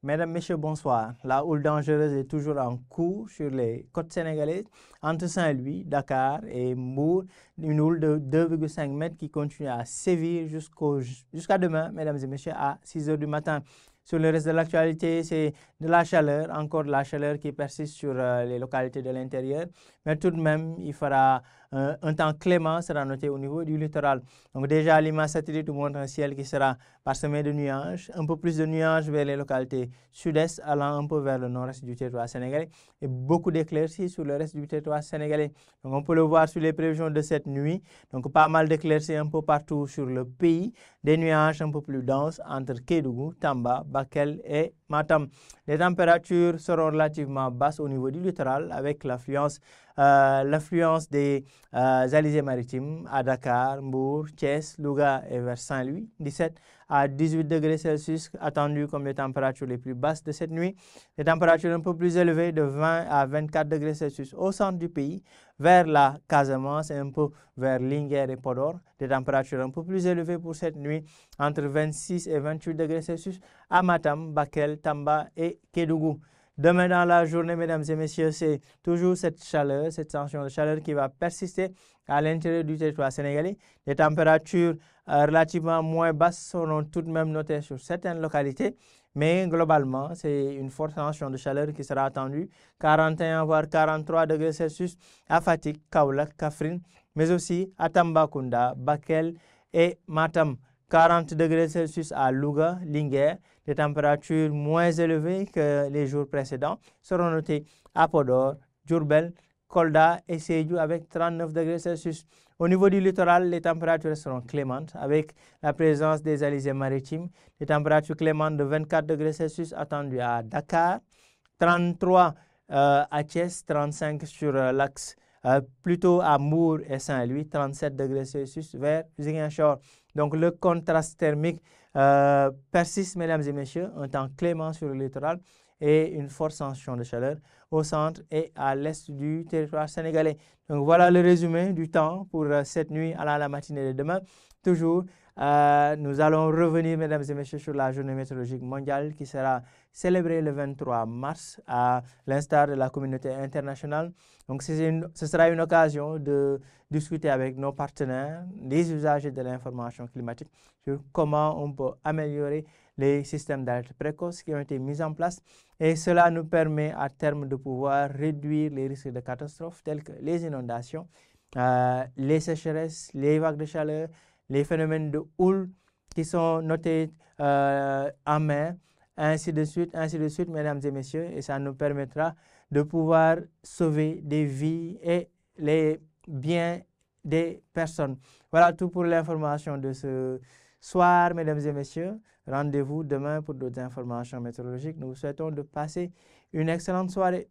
Mesdames, Messieurs, bonsoir. La houle dangereuse est toujours en cours sur les côtes sénégalaises entre Saint-Louis, Dakar et Mbour. Une houle de 2,5 mètres qui continue à sévir jusqu'à demain, mesdames et messieurs, à 6 heures du matin. Sur le reste de l'actualité, c'est de la chaleur, encore de la chaleur qui persiste sur les localités de l'intérieur. Mais tout de même, il fera un temps clément, sera noté au niveau du littoral. Donc déjà, l'image satellite nous montre un ciel qui sera parsemé de nuages, un peu plus de nuages vers les localités sud-est, allant un peu vers le nord-est du territoire sénégalais, et beaucoup d'éclaircies sur le reste du territoire sénégalais. Donc on peut le voir sur les prévisions de cette nuit. Donc pas mal d'éclaircies un peu partout sur le pays, des nuages un peu plus denses entre Kédougou, Tamba, Bakel et Matam. Les températures seront relativement basses au niveau du littoral avec l'affluence des alizés maritimes à Dakar, Mbour, Thiès, Louga et vers Saint-Louis. 17 à 18 degrés Celsius attendus comme les températures les plus basses de cette nuit. Les températures un peu plus élevées de 20 à 24 degrés Celsius au centre du pays, vers la Casamance et un peu vers Linguère et Podor. Des températures un peu plus élevées pour cette nuit, entre 26 et 28 degrés Celsius à Matam, Bakel, Tamba et Kédougou. Demain dans la journée, mesdames et messieurs, c'est toujours cette chaleur, cette tension de chaleur qui va persister à l'intérieur du territoire sénégalais. Les températures relativement moins basses seront tout de même notées sur certaines localités, mais globalement, c'est une forte tension de chaleur qui sera attendue, 41 voire 43 degrés Celsius à Fatick, Kaolack, Kaffrine, mais aussi à Tambacounda, Bakel et Matam. 40 degrés Celsius à Louga, Linguère. Des températures moins élevées que les jours précédents seront notées à Podor, Diourbel, Kolda et Sédhiou avec 39 degrés Celsius. Au niveau du littoral, les températures seront clémentes avec la présence des alizés maritimes. Les températures clémentes de 24 degrés Celsius attendues à Dakar, 33 à Thiès, 35 sur l'axe plutôt à Mbour et Saint-Louis, 37 degrés Celsius vers Ziguinchor. Donc le contraste thermique persiste, mesdames et messieurs, un temps clément sur le littoral et une forte tension de chaleur au centre et à l'est du territoire sénégalais. Donc voilà le résumé du temps pour cette nuit à la matinée de demain. Toujours, nous allons revenir, mesdames et messieurs, sur la journée météorologique mondiale qui sera célébrée le 23 mars à l'instar de la communauté internationale. Donc ce sera une occasion de discuter avec nos partenaires, les usagers de l'information climatique, sur comment on peut améliorer les systèmes d'alerte précoce qui ont été mis en place. Et cela nous permet à terme de pouvoir réduire les risques de catastrophes tels que les inondations, les sécheresses, les vagues de chaleur, les phénomènes de houle qui sont notés en mer, ainsi de suite, mesdames et messieurs. Et ça nous permettra de pouvoir sauver des vies et les biens des personnes. Voilà tout pour l'information de ce soir, mesdames et messieurs. Rendez-vous demain pour d'autres informations météorologiques. Nous vous souhaitons de passer une excellente soirée.